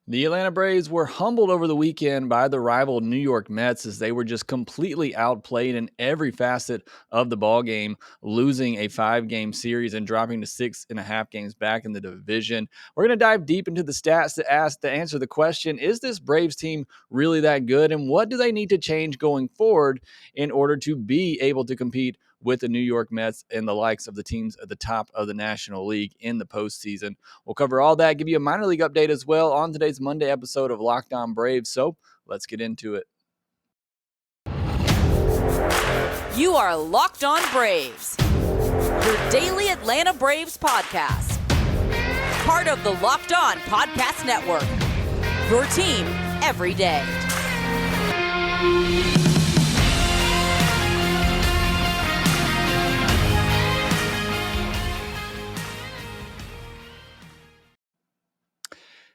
The Atlanta Braves were humbled over the weekend by the rival New York Mets as they were just completely outplayed in every facet of the ball game, losing a 5-game series and dropping to 6.5 games back in the division. We're going to dive deep into the stats to answer the question, is this Braves team really that good? And what do they need to change going forward in order to be able to compete with the New York Mets and the likes of the teams at the top of the National League in the postseason? We'll cover all that, give you a minor league update as well on today's Monday episode of Lockedon Braves. So let's get into it. You are Locked On Braves, your daily Atlanta Braves podcast. Part of the Locked On Podcast Network, your team every day.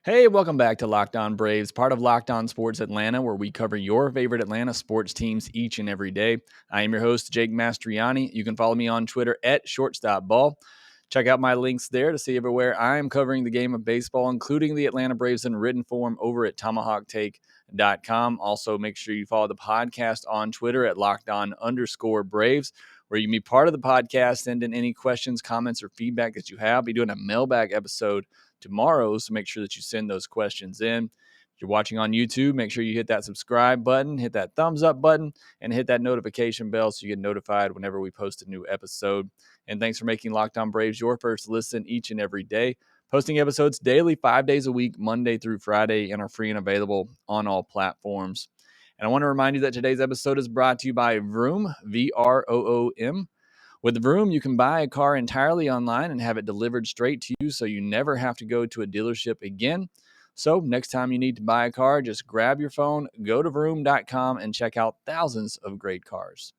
Hey, welcome back to Locked On Braves, part of Locked On Sports Atlanta, where we cover your favorite Atlanta sports teams each and every day. I am your host, Jake Mastroianni. You can follow me on Twitter at shortstopball. Check out my links there to see everywhere I am covering the game of baseball, including the Atlanta Braves in written form over at tomahawktake.com. Also, make sure you follow the podcast on Twitter at LockedOn_Braves, where you can be part of the podcast, send in any questions, comments, or feedback that you have. I'll be doing a mailbag episode tomorrow, so make sure that you send those questions in. If you're watching on YouTube, make sure you hit that subscribe button, hit that thumbs up button, and hit that notification bell so you get notified whenever we post a new episode. And thanks for making Locked On Braves your first listen each and every day. Posting episodes daily, 5 days a week, Monday through Friday, and are free and available on all platforms. And I want to remind you that today's episode is brought to you by Vroom, Vroom. With Vroom, you can buy a car entirely online and have it delivered straight to you so you never have to go to a dealership again. So next time you need to buy a car, just grab your phone, go to vroom.com, and check out thousands of great cars.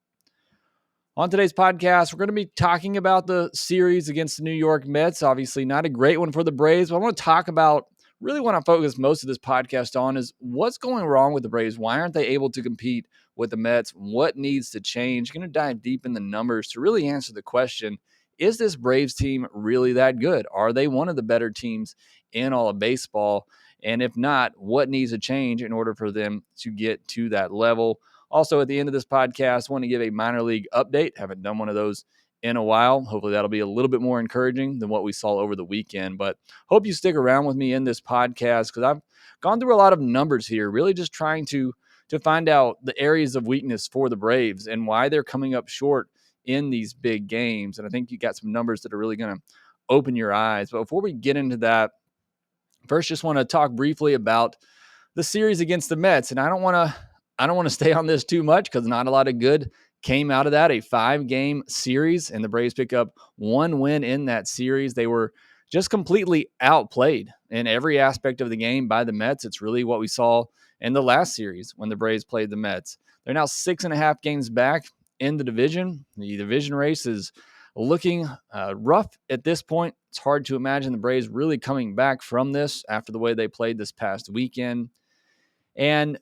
On today's podcast, we're going to be talking about the series against the New York Mets. Obviously, not a great one for the Braves, but I want to talk about, really want to focus most of this podcast on is what's going wrong with the Braves. Why aren't they able to compete with the Mets? What needs to change? Going to dive deep in the numbers to really answer the question, is this Braves team really that good? Are they one of the better teams in all of baseball? And if not, what needs to change in order for them to get to that level? Also, at the end of this podcast, I want to give a minor league update. Haven't done one of those in a while. Hopefully that'll be a little bit more encouraging than what we saw over the weekend. But hope you stick around with me in this podcast because I've gone through a lot of numbers here, really just trying to find out the areas of weakness for the Braves and why they're coming up short in these big games. And I think you got some numbers that are really going to open your eyes. But before we get into that, first just want to talk briefly about the series against the Mets. And I don't want to stay on this too much because not a lot of good came out of that. A 5-game series, and the Braves pick up one win in that series. They were just completely outplayed in every aspect of the game by the Mets. It's really what we saw in the last series when the Braves played the Mets. They're now 6.5 games back in the division. The division race is looking rough at this point. It's hard to imagine the Braves really coming back from this after the way they played this past weekend. And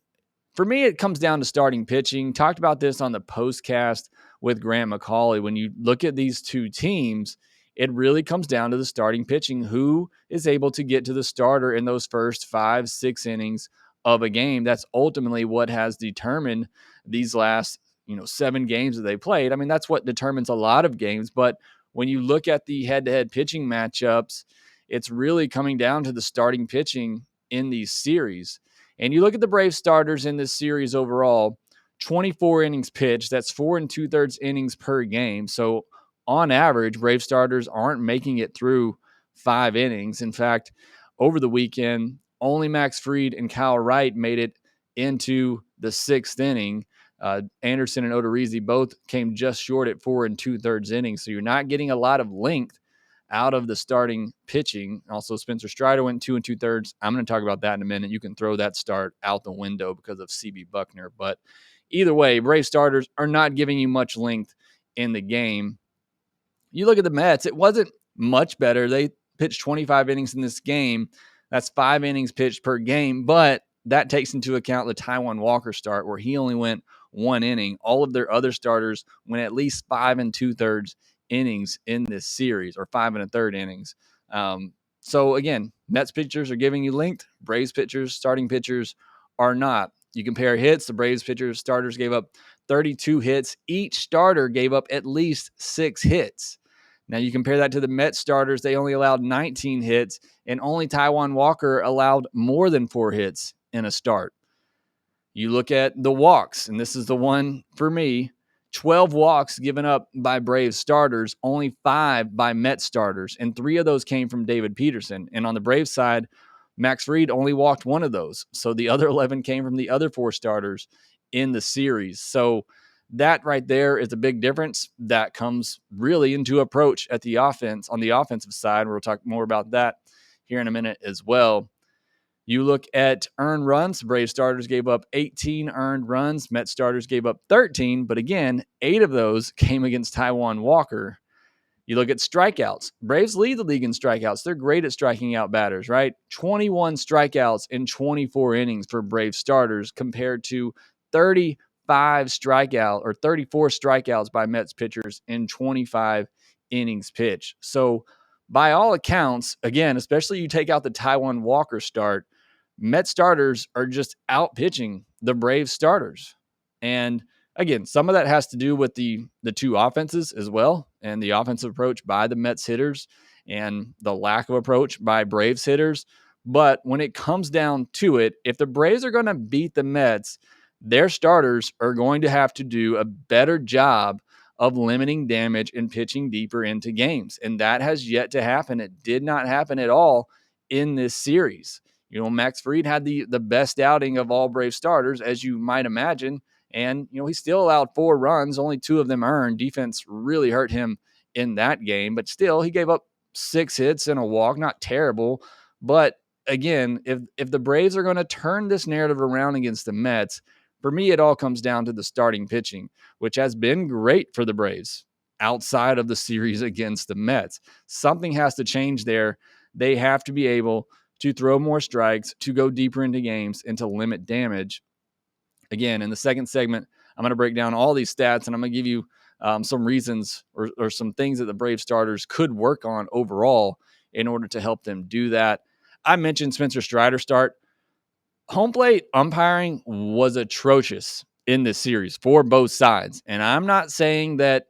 for me, it comes down to starting pitching. Talked about this on the postcast with Grant McCauley. When you look at these two teams, it really comes down to the starting pitching. Who is able to get to the starter in those first 5-6 innings of a game? That's ultimately what has determined these last 7 games that they played. I mean, that's what determines a lot of games. But when you look at the head-to-head pitching matchups, it's really coming down to the starting pitching in these series. And you look at the Braves starters in this series overall, 24 innings pitched. That's 4 2/3 innings per game. So on average, Braves starters aren't making it through 5 innings. In fact, over the weekend, only Max Fried and Kyle Wright made it into the 6th inning. Anderson and Odorizzi both came just short at 4 2/3 innings. So you're not getting a lot of length out of the starting pitching. Also, Spencer Strider went 2 2/3. I'm going to talk about that in a minute. You can throw that start out the window because of CB Buckner. But either way, Brave starters are not giving you much length in the game. You look at the Mets, it wasn't much better. They pitched 25 innings in this game. That's 5 innings pitched per game, but that takes into account the Taijuan Walker start where he only went 1 inning. All of their other starters went at least 5 2/3 innings in this series, or 5 1/3 innings. So again, Mets pitchers are giving you length. Braves pitchers, starting pitchers are not. You compare hits. The Braves pitchers, starters gave up 32 hits. Each starter gave up at least 6 hits. Now you compare that to the Mets starters. They only allowed 19 hits, and only Taijuan Walker allowed more than 4 hits in a start. You look at the walks, and this is the one for me. 12 walks given up by Braves starters, only 5 by Mets starters, and 3 of those came from David Peterson. And on the Braves side, Max Fried only walked 1 of those. So the other 11 came from the other 4 starters in the series. So that right there is a big difference. That comes really into approach at the offense on the offensive side. We'll talk more about that here in a minute as well. You look at earned runs. Brave starters gave up 18 earned runs. Met starters gave up 13. But again, 8 of those came against Taijuan Walker. You look at strikeouts. Braves lead the league in strikeouts. They're great at striking out batters, right? 21 strikeouts in 24 innings for Brave starters compared to 34 strikeouts by Mets pitchers in 25 innings pitched. So by all accounts, again, especially you take out the Taijuan Walker start, Met starters are just out pitching the Braves starters. And again, some of that has to do with the two offenses as well, and the offensive approach by the Mets hitters and the lack of approach by Braves hitters. But when it comes down to it, if the Braves are going to beat the Mets, their starters are going to have to do a better job of limiting damage and pitching deeper into games. And that has yet to happen. It did not happen at all in this series. You know, Max Fried had the best outing of all Brave starters, as you might imagine. And, you know, he still allowed 4 runs, only 2 of them earned. Defense really hurt him in that game. But still, he gave up 6 hits and a walk. Not terrible. But again, if the Braves are going to turn this narrative around against the Mets, for me, it all comes down to the starting pitching, which has been great for the Braves outside of the series against the Mets. Something has to change there. They have to be able to throw more strikes, to go deeper into games, and to limit damage. Again, in the second segment, I'm going to break down all these stats, and I'm going to give you some reasons or some things that the Brave starters could work on overall in order to help them do that. I mentioned Spencer Strider's start. Home plate umpiring was atrocious in this series for both sides. And I'm not saying that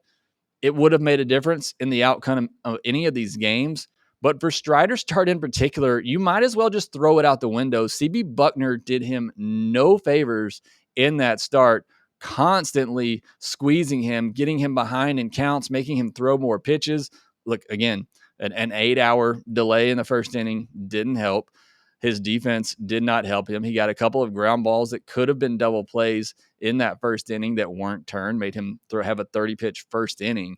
it would have made a difference in the outcome of any of these games. But for Strider's start in particular, you might as well just throw it out the window. CB Buckner did him no favors in that start, constantly squeezing him, getting him behind in counts, making him throw more pitches. Look, again, an 8-hour delay in the first inning didn't help. His defense did not help him. He got a couple of ground balls that could have been double plays in that first inning that weren't turned, made him have a 30-pitch first inning.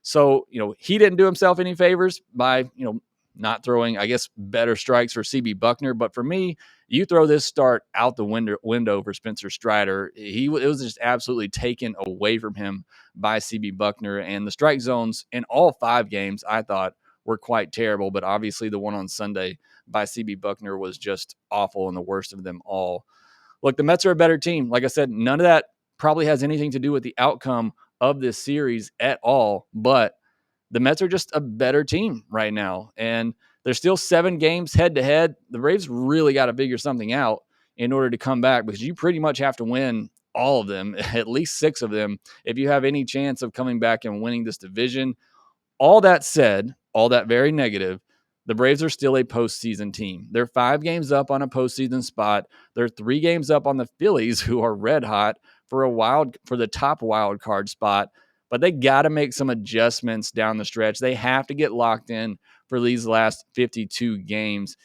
So, you know, he didn't do himself any favors by, you know, not throwing, I guess, better strikes for CB Buckner. But for me, you throw this start out the window for Spencer Strider. It was just absolutely taken away from him by CB Buckner. And the strike zones in all 5 games, I thought, were quite terrible. But obviously the one on Sunday by CB Buckner was just awful and the worst of them all. Look, the Mets are a better team. Like I said, none of that probably has anything to do with the outcome of this series at all, but the Mets are just a better team right now. And there's still 7 games head to head. The Braves really got to figure something out in order to come back, because you pretty much have to win all of them, at least 6 of them, if you have any chance of coming back and winning this division. All that said, all that very negative, the Braves are still a postseason team. They're 5 games up on a postseason spot. They're 3 games up on the Phillies, who are red hot for the top wild card spot. But they got to make some adjustments down the stretch. They have to get locked in for these last 52 games.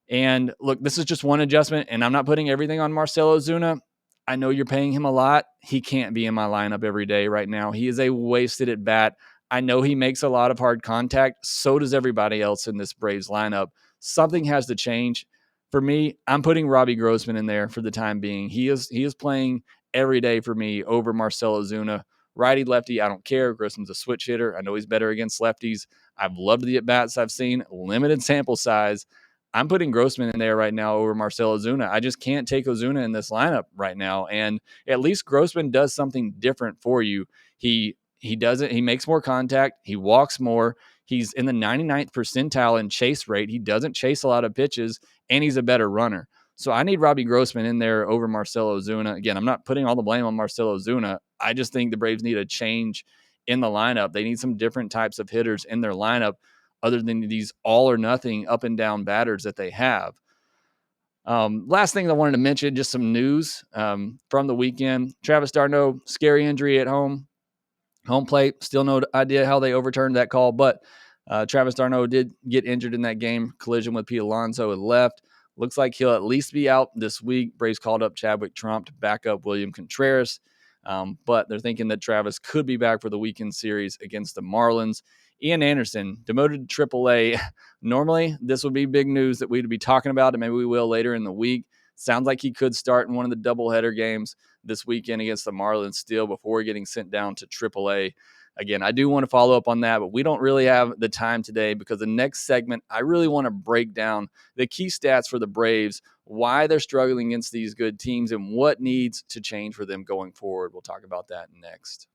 And look, this is just one adjustment, and I'm not putting everything on Marcell Ozuna. I know you're paying him a lot. He can't be in my lineup every day right now. He is a wasted at bat. I know he makes a lot of hard contact. So does everybody else in this Braves lineup. Something has to change. For me, I'm putting Robbie Grossman in there for the time being. He is playing every day for me over Marcell Ozuna. Righty, lefty, I don't care. Grossman's a switch hitter. I know he's better against lefties. I've loved the at-bats I've seen. Limited sample size. I'm putting Grossman in there right now over Marcell Ozuna. I just can't take Ozuna in this lineup right now. And at least Grossman does something different for you. He He makes more contact. He walks more. He's in the 99th percentile in chase rate. He doesn't chase a lot of pitches, and he's a better runner. So I need Robbie Grossman in there over Marcell Ozuna. Again, I'm not putting all the blame on Marcell Ozuna. I just think the Braves need a change in the lineup. They need some different types of hitters in their lineup other than these all or nothing up and down batters that they have. Last thing I wanted to mention, just some news from the weekend. Travis d'Arnaud, scary injury at home plate. Still no idea how they overturned that call, but Travis d'Arnaud did get injured in that game. Collision with Pete Alonso and left. Looks like he'll at least be out this week. Braves called up Chadwick Trump to back up William Contreras, but they're thinking that Travis could be back for the weekend series against the Marlins. Ian Anderson, demoted to AAA. Normally, this would be big news that we'd be talking about, and maybe we will later in the week. Sounds like he could start in one of the doubleheader games this weekend against the Marlins still before getting sent down to AAA. Again, I do want to follow up on that, but we don't really have the time today because the next segment, I really want to break down the key stats for the Braves, why they're struggling against these good teams, and what needs to change for them going forward. We'll talk about that next.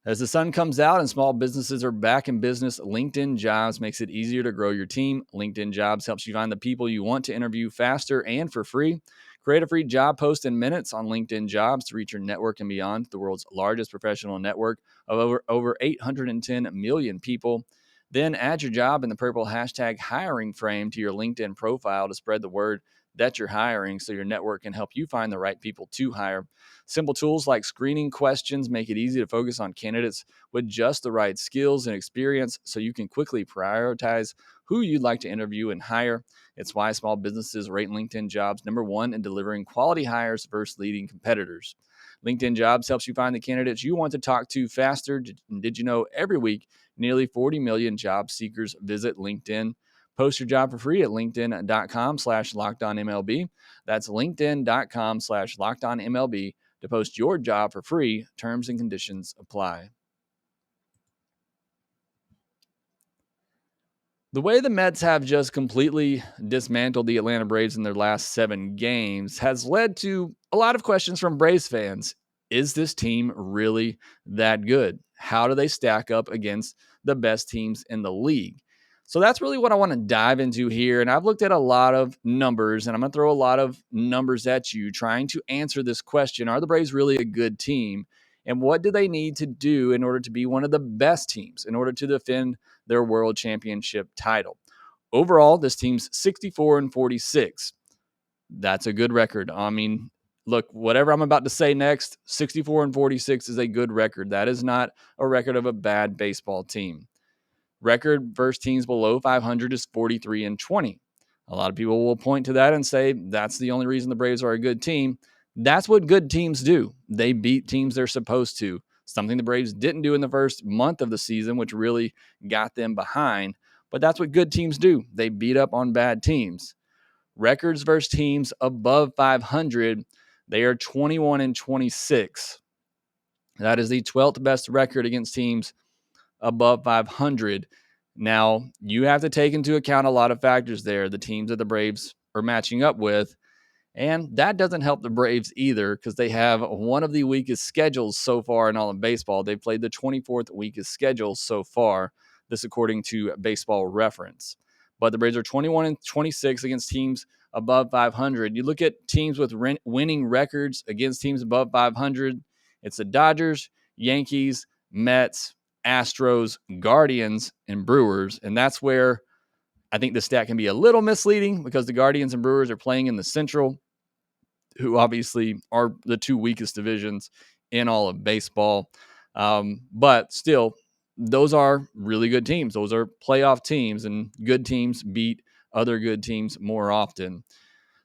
As the sun comes out and small businesses are back in business, LinkedIn Jobs makes it easier to grow your team. LinkedIn Jobs helps you find the people you want to interview faster and for free. Create a free job post in minutes on LinkedIn Jobs to reach your network and beyond, the world's largest professional network of over 810 million people. Then add your job in the purple hashtag hiring frame to your LinkedIn profile to spread the word that you're hiring so your network can help you find the right people to hire. Simple tools like screening questions make it easy to focus on candidates with just the right skills and experience so you can quickly prioritize who you'd like to interview and hire. It's why small businesses rate LinkedIn Jobs #1 in delivering quality hires versus leading competitors. LinkedIn Jobs helps you find the candidates you want to talk to faster. Did you know every week, nearly 40 million job seekers visit LinkedIn? Post your job for free at linkedin.com/lockedonmlb. That's linkedin.com/lockedonmlb to post your job for free. Terms and conditions apply. The way the Mets have just completely dismantled the Atlanta Braves in their last 7 games has led to a lot of questions from Braves fans. Is this team really that good? How do they stack up against the best teams in the league? So that's really what I want to dive into here. And I've looked at a lot of numbers, and I'm going to throw a lot of numbers at you trying to answer this question. Are the Braves really a good team? And what do they need to do in order to be one of the best teams, in order to defend their world championship title? Overall, this team's 64-46. That's a good record. I mean, look, whatever I'm about to say next, 64-46 is a good record. That is not a record of a bad baseball team. Record versus teams below 500 is 43-20. A lot of people will point to that and say that's the only reason the Braves are a good team. That's what good teams do. They beat teams they're supposed to. Something the Braves didn't do in the first month of the season, which really got them behind. But that's what good teams do. They beat up on bad teams. Records versus teams above 500, they are 21-26. That is the 12th best record against teams above 500. Now, you have to take into account a lot of factors there, the teams that the Braves are matching up with. And that doesn't help the Braves either because they have one of the weakest schedules so far in all of baseball. They've played the 24th weakest schedule so far, this according to Baseball Reference. But the Braves are 21-26 against teams above 500. You look at teams with winning records against teams above 500, it's the Dodgers, Yankees, Mets, Astros, Guardians, and Brewers. And that's where I think the stat can be a little misleading because the Guardians and Brewers are playing in the Central, who obviously are the 2 weakest divisions in all of baseball. But still, those are really good teams. Those are playoff teams, and good teams beat other good teams more often.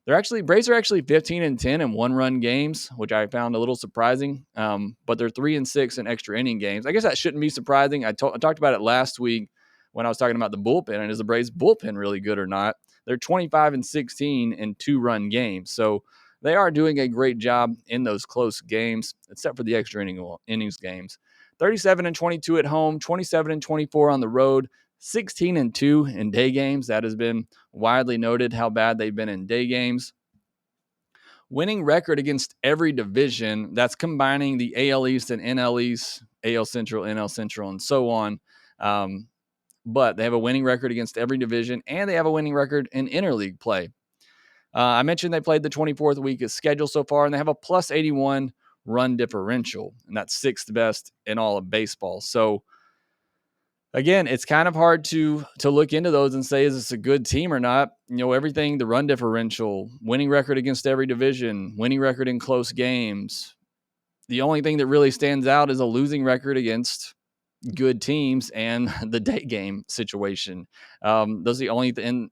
Braves are actually 15-10 in one-run games, which I found a little surprising. But they're 3-6 in extra inning games. I guess that shouldn't be surprising. I talked about it last week when I was talking about the bullpen, and is the Braves bullpen really good or not? They're 25-16 in 2-run games, so they are doing a great job in those close games, except for the extra innings games. 37-22 at home, 27-24 on the road. 16-2 in day games. That has been widely noted how bad they've been in day games. winning record against every division. That's combining the AL East and NL East, AL Central, NL Central, and so on. But they have a winning record against every division, and they have a winning record in interleague play. I mentioned they played the 24th week of schedule so far, and they have a plus 81 run differential, and that's sixth best in all of baseball. So again, it's kind of hard to look into those and say, is this a good team or not? Everything, the run differential, winning record against every division, winning record in close games. The only thing that really stands out is a losing record against good teams and the day game situation. Those are the only thing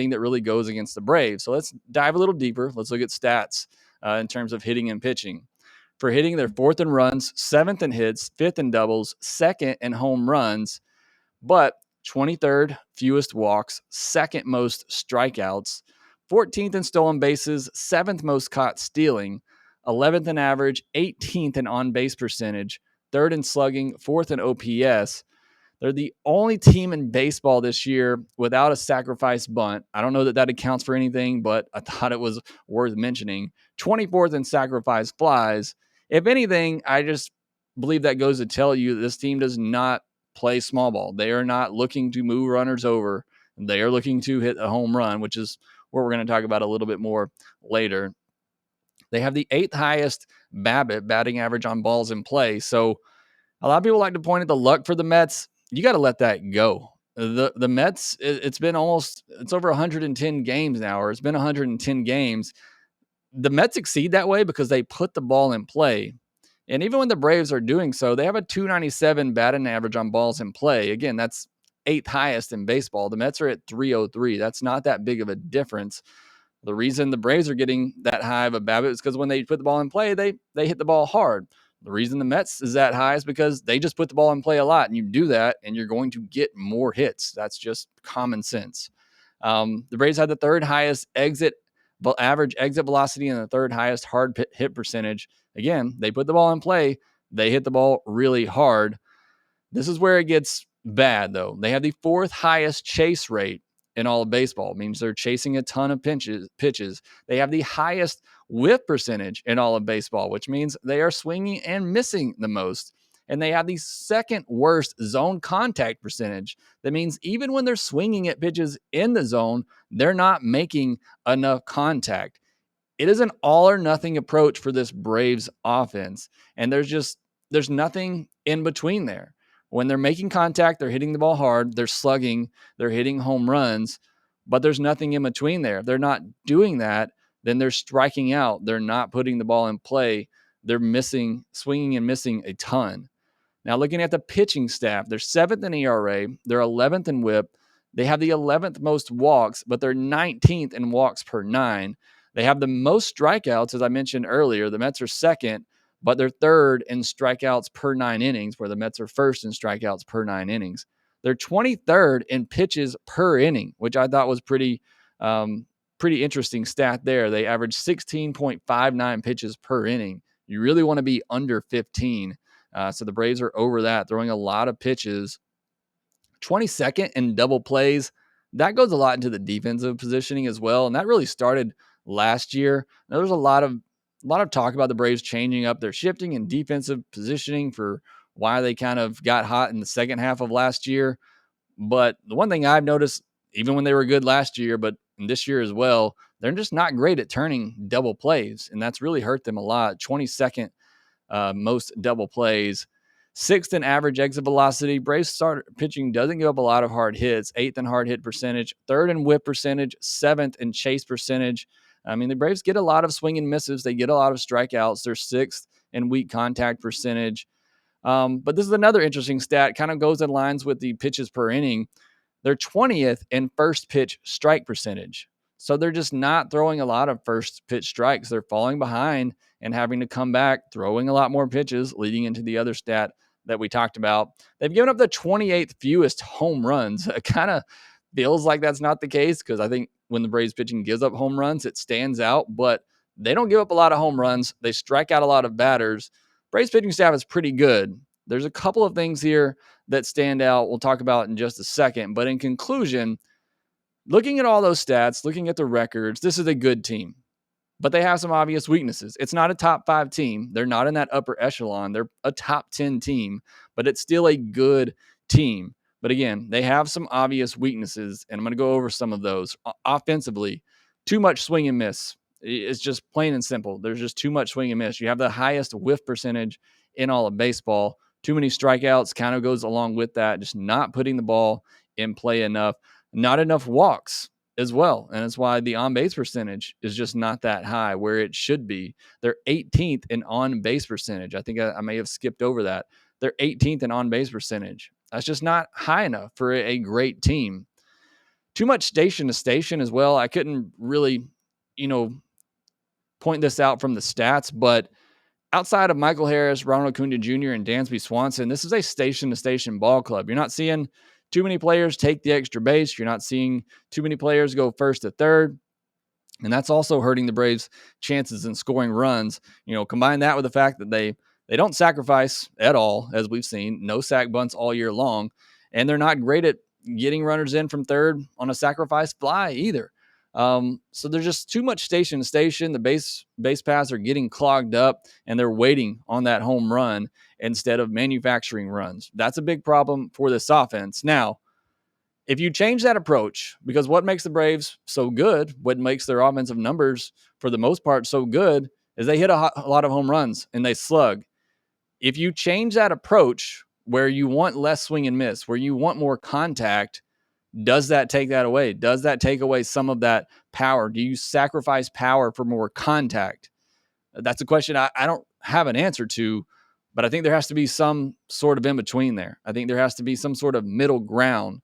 that really goes against the Braves. So let's dive a little deeper. Let's look at stats in terms of hitting and pitching. For hitting, they're fourth in runs, seventh in hits, fifth in doubles, second in home runs, but 23rd fewest walks, second most strikeouts, 14th in stolen bases, seventh most caught stealing, 11th in average, 18th in on base percentage, third in slugging, fourth in OPS. They're the only team in baseball this year without a sacrifice bunt. I don't know that accounts for anything, but I thought it was worth mentioning. 24th in sacrifice flies. If anything, I just believe that goes to tell you that this team does not play small ball. They are not looking to move runners over. They are looking to hit a home run, which is what we're going to talk about a little bit more later. They have the 8th highest BABIP, batting average on balls in play. So a lot of people like to point at the luck for the Mets. You got to let that go. The Mets, it's over 110 games now, or it's been 110 games. The Mets succeed that way because they put the ball in play. And even when the Braves are doing so, they have a 297 batting average on balls in play. Again, that's 8th highest in baseball. The Mets are at 303. That's not that big of a difference. The reason the Braves are getting that high of a BABIP is because when they put the ball in play, they hit the ball hard. The reason the Mets is that high is because they just put the ball in play a lot, and you do that, and you're going to get more hits. That's just common sense. The Braves had the third highest average exit velocity and the third highest hard hit percentage. Again, they put the ball in play. They hit the ball really hard. This is where it gets bad, though. They have the 4th highest chase rate in all of baseball. It means they're chasing a ton of pitches. They have the highest whiff percentage in all of baseball, which means they are swinging and missing the most. And they have the 2nd worst zone contact percentage. That means even when they're swinging at pitches in the zone, they're not making enough contact. It is an all or nothing approach for this Braves offense. And there's nothing in between there. When they're making contact, they're hitting the ball hard, they're slugging, they're hitting home runs, but there's nothing in between there. If they're not doing that, then they're striking out. They're not putting the ball in play. They're swinging and missing a ton. Now, looking at the pitching staff, they're 7th in ERA, they're 11th in WHIP. They have the 11th most walks, but they're 19th in walks per 9. They have the most strikeouts, as I mentioned earlier. The Mets are 2nd, but they're 3rd in strikeouts per 9 innings, where the Mets are 1st in strikeouts per 9 innings. They're 23rd in pitches per inning, which I thought was pretty interesting stat there. They average 16.59 pitches per inning. You really want to be under 15. So the Braves are over that, throwing a lot of pitches. 22nd in double plays. That goes a lot into the defensive positioning as well, and that really started last year. Now, there's a lot of talk about the Braves changing up their shifting and defensive positioning for why they kind of got hot in the second half of last year. But the one thing I've noticed, even when they were good last year, but this year as well, they're just not great at turning double plays, and that's really hurt them a lot. 22nd most double plays. 6th in average exit velocity. Braves start pitching doesn't give up a lot of hard hits. 8th in hard hit percentage. 3rd in whip percentage. 7th in chase percentage. I mean, the Braves get a lot of swing and misses. They get a lot of strikeouts. They're 6th in weak contact percentage. But this is another interesting stat. Kind of goes in lines with the pitches per inning. They're 20th in first pitch strike percentage. So they're just not throwing a lot of first pitch strikes. They're falling behind and having to come back, throwing a lot more pitches, leading into the other stat that we talked about. They've given up the 28th fewest home runs. It kind of feels like that's not the case because I think when the Braves pitching gives up home runs, it stands out, but they don't give up a lot of home runs. They strike out a lot of batters. Braves pitching staff is pretty good. There's a couple of things here that stand out. We'll talk about in just a second. But in conclusion, looking at all those stats, looking at the records, this is a good team. but they have some obvious weaknesses. It's not a top 5 team. They're not in that upper echelon. They're a top 10 team, but it's still a good team. But again, they have some obvious weaknesses, and I'm going to go over some of those. Offensively, too much swing and miss. It's just plain and simple. There's just too much swing and miss. You have the highest whiff percentage in all of baseball. Too many strikeouts kind of goes along with that. Just not putting the ball in play enough. Not enough walks as well. And that's why the on base percentage is just not that high where it should be. They're 18th in on base percentage. I think I may have skipped over that. They're 18th in on base percentage. That's just not high enough for a great team. Too much station to station as well. I couldn't really, point this out from the stats, but outside of Michael Harris, Ronald Acuna Jr., and Dansby Swanson, this is a station-to-station ball club. You're not seeing too many players take the extra base. You're not seeing too many players go first to third. And that's also hurting the Braves' chances in scoring runs. Combine that with the fact that they don't sacrifice at all, as we've seen. No sac bunts all year long. And they're not great at getting runners in from third on a sacrifice fly either. So there's just too much station to station. The base paths are getting clogged up, and they're waiting on that home run instead of manufacturing runs. That's a big problem for this offense. Now, if you change that approach, because what makes the Braves so good, what makes their offensive numbers for the most part so good, is they hit a lot of home runs and they slug. If you change that approach where you want less swing and miss, where you want more contact, does that take that away? Does that take away some of that power? Do you sacrifice power for more contact? That's a question I don't have an answer to, but I think there has to be some sort of in between there. I think there has to be some sort of middle ground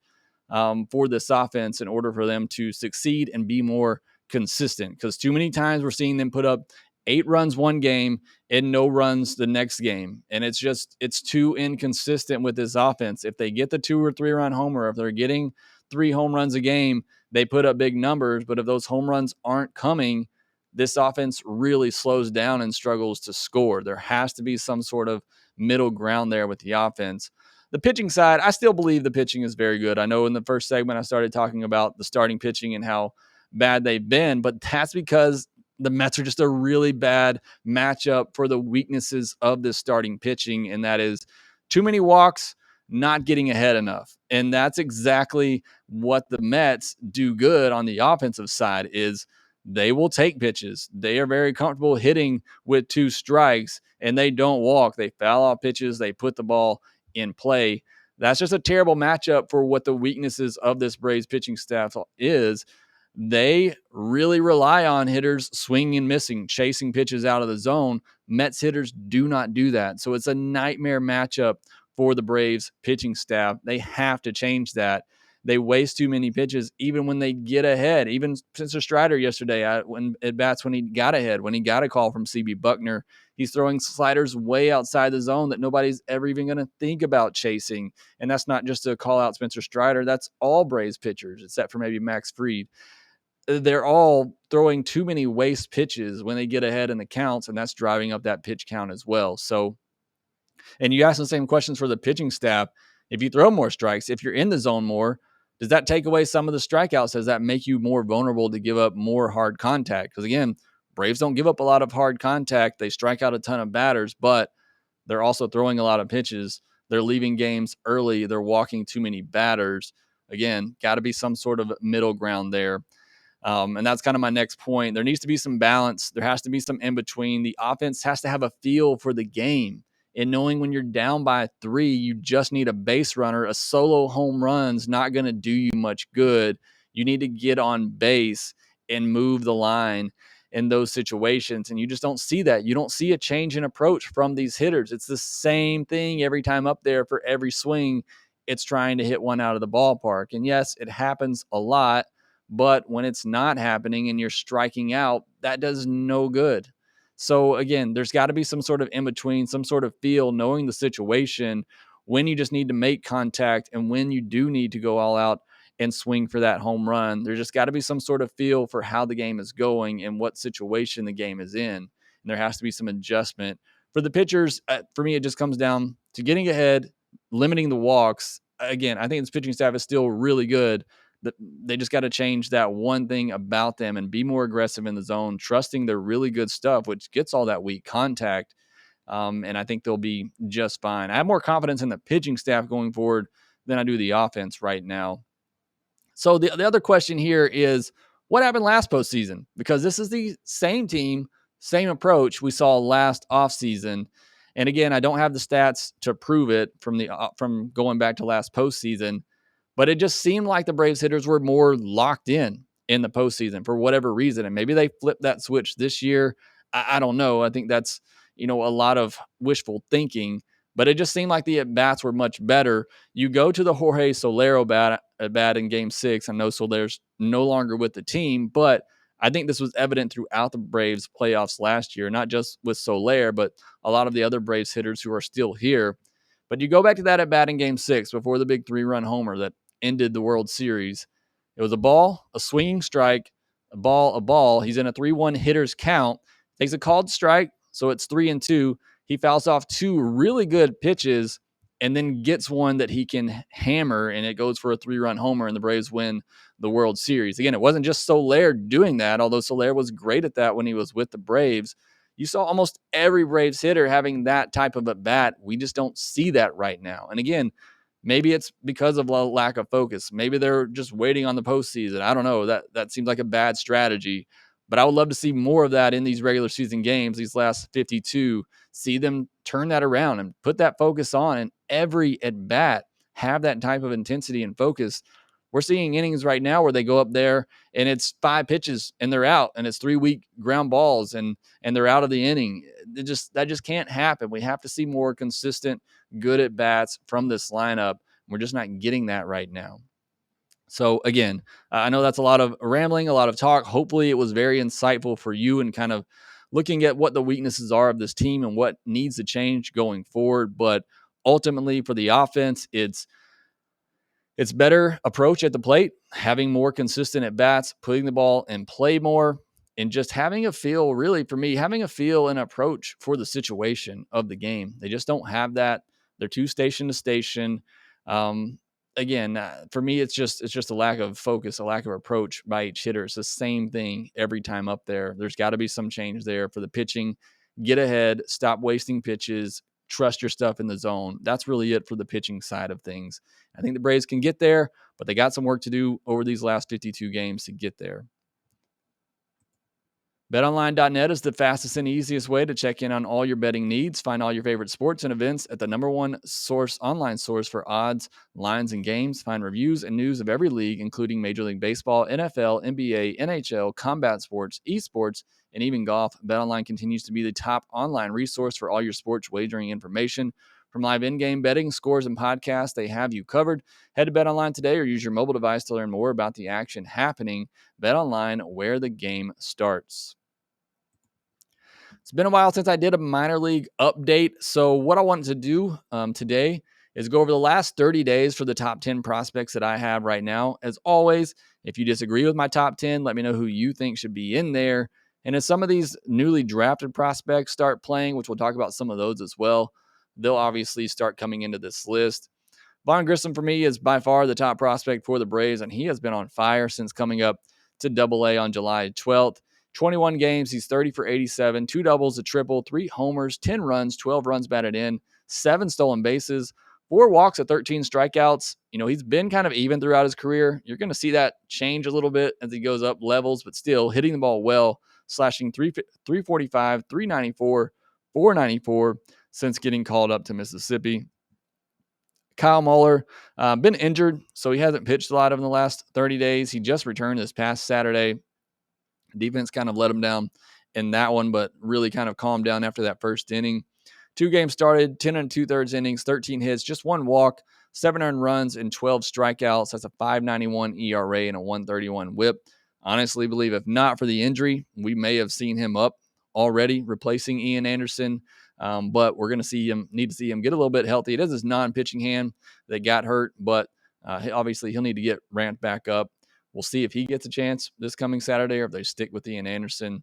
for this offense in order for them to succeed and be more consistent. Because too many times we're seeing them put up 8 runs one game and no runs the next game. And it's too inconsistent with this offense. If they get the 2 or 3 run homer, if they're getting 3 home runs a game, they put up big numbers. But if those home runs aren't coming, this offense really slows down and struggles to score. There has to be some sort of middle ground there with the offense. The pitching side, I still believe the pitching is very good. I know in the first segment I started talking about the starting pitching and how bad they've been, but that's because the Mets are just a really bad matchup for the weaknesses of this starting pitching, and that is too many walks, not getting ahead enough. And that's exactly what the Mets do good on the offensive side is they will take pitches. They are very comfortable hitting with 2 strikes, and they don't walk. They foul off pitches. They put the ball in play. That's just a terrible matchup for what the weaknesses of this Braves pitching staff is. They really rely on hitters swinging and missing, chasing pitches out of the zone. Mets hitters do not do that. So it's a nightmare matchup for the Braves pitching staff. They have to change that. They waste too many pitches, even when they get ahead. Even Spencer Strider yesterday, when he got ahead, when he got a call from CB Buckner, he's throwing sliders way outside the zone that nobody's ever even going to think about chasing. And that's not just to call out Spencer Strider. That's all Braves pitchers, except for maybe Max Fried. They're all throwing too many waste pitches when they get ahead in the counts, and that's driving up that pitch count as well. So, and you ask the same questions for the pitching staff. If you throw more strikes, if you're in the zone more, does that take away some of the strikeouts? Does that make you more vulnerable to give up more hard contact? Because again, Braves don't give up a lot of hard contact. They strike out a ton of batters, but they're also throwing a lot of pitches. They're leaving games early. They're walking too many batters. Again, got to be some sort of middle ground there. And that's kind of my next point. There needs to be some balance. There has to be some in between. The offense has to have a feel for the game. And knowing when you're down by 3, you just need a base runner. A solo home run's not going to do you much good. You need to get on base and move the line in those situations. And you just don't see that. You don't see a change in approach from these hitters. It's the same thing every time up there for every swing. It's trying to hit one out of the ballpark. And yes, it happens a lot. But when it's not happening and you're striking out, that does no good. So again, there's got to be some sort of in between, some sort of feel, knowing the situation, when you just need to make contact and when you do need to go all out and swing for that home run. There's just got to be some sort of feel for how the game is going and what situation the game is in. And there has to be some adjustment. For the pitchers, for me, it just comes down to getting ahead, limiting the walks. Again, I think this pitching staff is still really good. They just got to change that one thing about them and be more aggressive in the zone, trusting their really good stuff, which gets all that weak contact. And I think they'll be just fine. I have more confidence in the pitching staff going forward than I do the offense right now. So the other question here is, what happened last postseason? Because this is the same team, same approach we saw last offseason. And again, I don't have the stats to prove it from going back to last postseason, but it just seemed like the Braves hitters were more locked in the postseason for whatever reason. And maybe they flipped that switch this year. I don't know. I think that's, a lot of wishful thinking, but it just seemed like the at-bats were much better. You go to the Jorge Solero bat in Game 6. I know Soler's no longer with the team, but I think this was evident throughout the Braves playoffs last year, not just with Soler, but a lot of the other Braves hitters who are still here. But you go back to that at-bat in Game 6 before the big 3-run homer that ended the World Series. It was a ball, a swinging strike, a ball. He's in a 3-1 hitter's count, takes a called strike, so it's 3-2. He fouls off 2 really good pitches and then gets one that he can hammer, and it goes for a 3-run homer, and the Braves win the World Series. Again, it wasn't just Soler doing that, although Soler was great at that when he was with the Braves. You saw almost every Braves hitter having that type of at bat. We just don't see that right now. And again, maybe it's because of a lack of focus. Maybe they're just waiting on the postseason. I don't know. That seems like a bad strategy. But I would love to see more of that in these regular season games, these last 52. See them turn that around and put that focus on, and every at bat have that type of intensity and focus. We're seeing innings right now where they go up there and it's 5 pitches and they're out, and it's 3 weak ground balls and they're out of the inning. That just can't happen. We have to see more consistent, good at bats from this lineup. We're just not getting that right now. So again, I know that's a lot of rambling, a lot of talk. Hopefully it was very insightful for you and kind of looking at what the weaknesses are of this team and what needs to change going forward. But ultimately for the offense, it's better approach at the plate, having more consistent at bats, putting the ball in play more, and just having a feel, really for me, having a feel and approach for the situation of the game. They just don't have that. They're too station to station. Again, for me, it's just a lack of focus, a lack of approach by each hitter. It's the same thing every time up there. There's got to be some change there for the pitching. Get ahead, stop wasting pitches, trust your stuff in the zone. That's really it for the pitching side of things. I think the Braves can get there, but they got some work to do over these last 52 games to get there. BetOnline.net is the fastest and easiest way to check in on all your betting needs. Find all your favorite sports and events at the #1 online source for odds, lines, and games. Find reviews and news of every league, including Major League Baseball, NFL, NBA, NHL, combat sports, esports, and even golf. BetOnline continues to be the top online resource for all your sports wagering information. From live in-game betting, scores, and podcasts, they have you covered. Head to BetOnline today or use your mobile device to learn more about the action happening. BetOnline, where the game starts. It's been a while since I did a minor league update. So what I wanted to do today is go over the last 30 days for the top 10 prospects that I have right now. As always, if you disagree with my top 10, let me know who you think should be in there. And as some of these newly drafted prospects start playing, which we'll talk about some of those as well, they'll obviously start coming into this list. Vaughn Grissom, for me, is by far the top prospect for the Braves, and he has been on fire since coming up to Double-A on July 12th. 21 games, he's 30 for 87, 2 doubles, a triple, 3 homers, 10 runs, 12 runs batted in, 7 stolen bases, 4 walks, and 13 strikeouts. He's been kind of even throughout his career. You're going to see that change a little bit as he goes up levels, but still hitting the ball well, slashing 345, 394, 494 since getting called up to Mississippi. Kyle Muller, been injured, so he hasn't pitched a lot in the last 30 days. He just returned this past Saturday. Defense kind of let him down in that one, but really kind of calmed down after that first inning. 2 games started, 10 and 2/3 innings, 13 hits, just 1 walk, 7 earned runs, and 12 strikeouts. That's a 5.91 ERA and a 1.31 WHIP. Honestly, believe if not for the injury, we may have seen him up already, replacing Ian Anderson. But we're going to need to see him get a little bit healthy. It is his non-pitching hand that got hurt, but obviously he'll need to get ramped back up. We'll see if he gets a chance this coming Saturday or if they stick with Ian Anderson.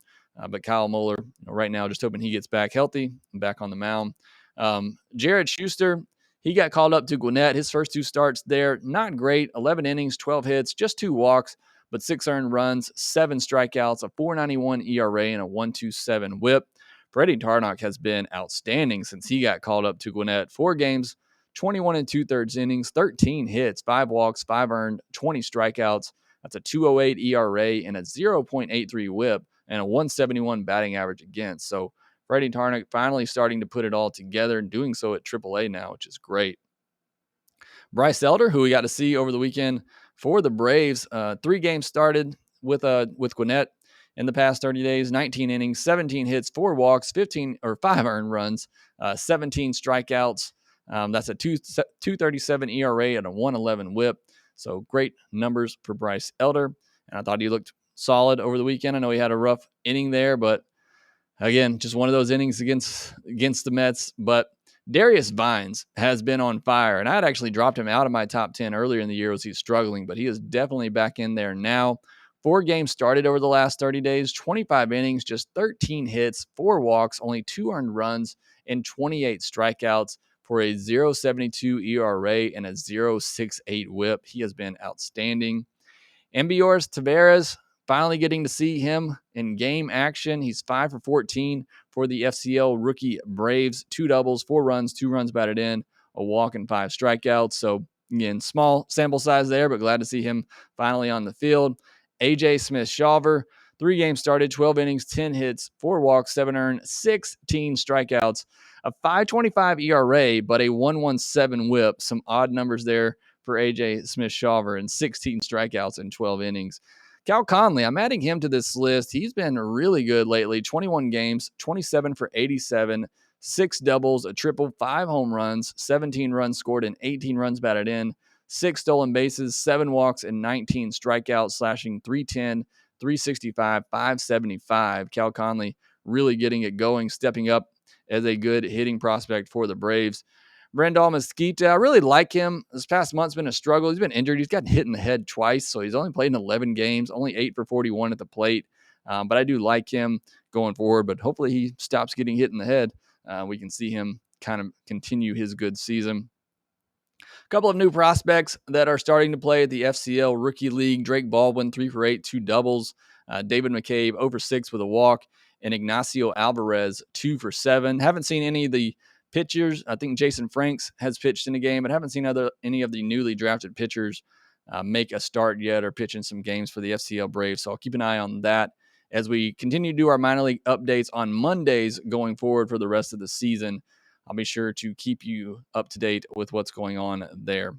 But Kyle Muller, right now, just hoping he gets back healthy and back on the mound. Jared Schuster, He got called up to Gwinnett. His first 2 starts there, not great. 11 innings, 12 hits, just 2 walks, but 6 earned runs, 7 strikeouts, a 4.91 ERA, and a 1.27 WHIP. Freddie Tarnok has been outstanding since he got called up to Gwinnett. 4 games, 21 and 2/3 innings, 13 hits, 5 walks, 5 earned, 20 strikeouts. That's a 2.08 ERA and a 0.83 WHIP and a 171 batting average against. So Freddie Tarnok finally starting to put it all together and doing so at AAA now, which is great. Bryce Elder, who we got to see over the weekend for the Braves, 3 games started with Gwinnett in the past 30 days, 19 innings, 17 hits, 4 walks, 5 earned runs, 17 strikeouts. That's a 2.37 ERA and a 1.11 WHIP. So great numbers for Bryce Elder. And I thought he looked solid over the weekend. I know he had a rough inning there, but again, just one of those innings against the Mets. But Darius Vines has been on fire, and I had actually dropped him out of my top 10 earlier in the year as he's struggling, but he is definitely back in there now. 4 games started over the last 30 days, 25 innings, just 13 hits, 4 walks, only 2 earned runs, and 28 strikeouts for a 0.72 ERA and a 0.68 WHIP. He has been outstanding. Embiors Taveras, finally getting to see him in game action. He's 5 for 14 for the FCL rookie Braves. 2 doubles, 4 runs, 2 runs batted in, a walk, and 5 strikeouts. So, again, small sample size there, but glad to see him finally on the field. AJ Smith-Shawver, 3 games started, 12 innings, 10 hits, 4 walks, 7 earned, 16 strikeouts, a 5.25 ERA, but a 1.17 WHIP. Some odd numbers there for AJ Smith-Shawver and 16 strikeouts in 12 innings. Cal Conley, I'm adding him to this list. He's been really good lately. 21 games, 27 for 87, 6 doubles, a triple, 5 home runs, 17 runs scored, and 18 runs batted in, 6 stolen bases, 7 walks, and 19 strikeouts, slashing 310, 365, 575. Cal Conley really getting it going, stepping up as a good hitting prospect for the Braves. Brandon Mesquita, I really like him. This past month's been a struggle. He's been injured. He's gotten hit in the head twice, so he's only played in 11 games, only 8 for 41 at the plate. But I do like him going forward, but hopefully he stops getting hit in the head. We can see him kind of continue his good season. A couple of new prospects that are starting to play at the FCL Rookie League. Drake Baldwin, 3 for 8, 2 doubles. David McCabe, over 6 with a walk. And Ignacio Alvarez, 2 for 7. Haven't seen any of the pitchers. I think Jason Franks has pitched in a game, but haven't seen any of the newly drafted pitchers make a start yet or pitch in some games for the FCL Braves. So I'll keep an eye on that as we continue to do our minor league updates on Mondays going forward for the rest of the season. I'll be sure to keep you up to date with what's going on there.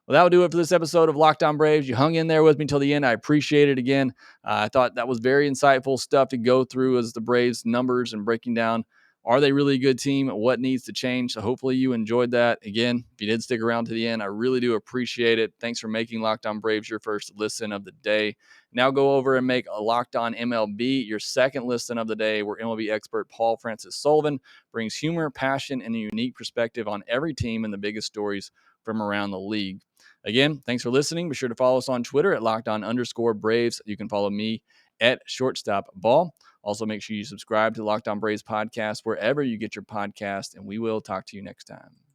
Well, that will do it for this episode of Lockedon Braves. You hung in there with me till the end. I appreciate it again. I thought that was very insightful stuff to go through as the Braves numbers and breaking down, are they really a good team? What needs to change? So hopefully you enjoyed that. Again, if you did stick around to the end, I really do appreciate it. Thanks for making Lockedon Braves your first listen of the day. Now go over and make a Locked On MLB your second listen of the day, where MLB expert Paul Francis Sullivan brings humor, passion, and a unique perspective on every team and the biggest stories from around the league. Again, thanks for listening. Be sure to follow us on Twitter at @LockedOn_Braves. You can follow me at ShortstopBall. Also, make sure you subscribe to the Locked On Braves podcast wherever you get your podcast, and we will talk to you next time.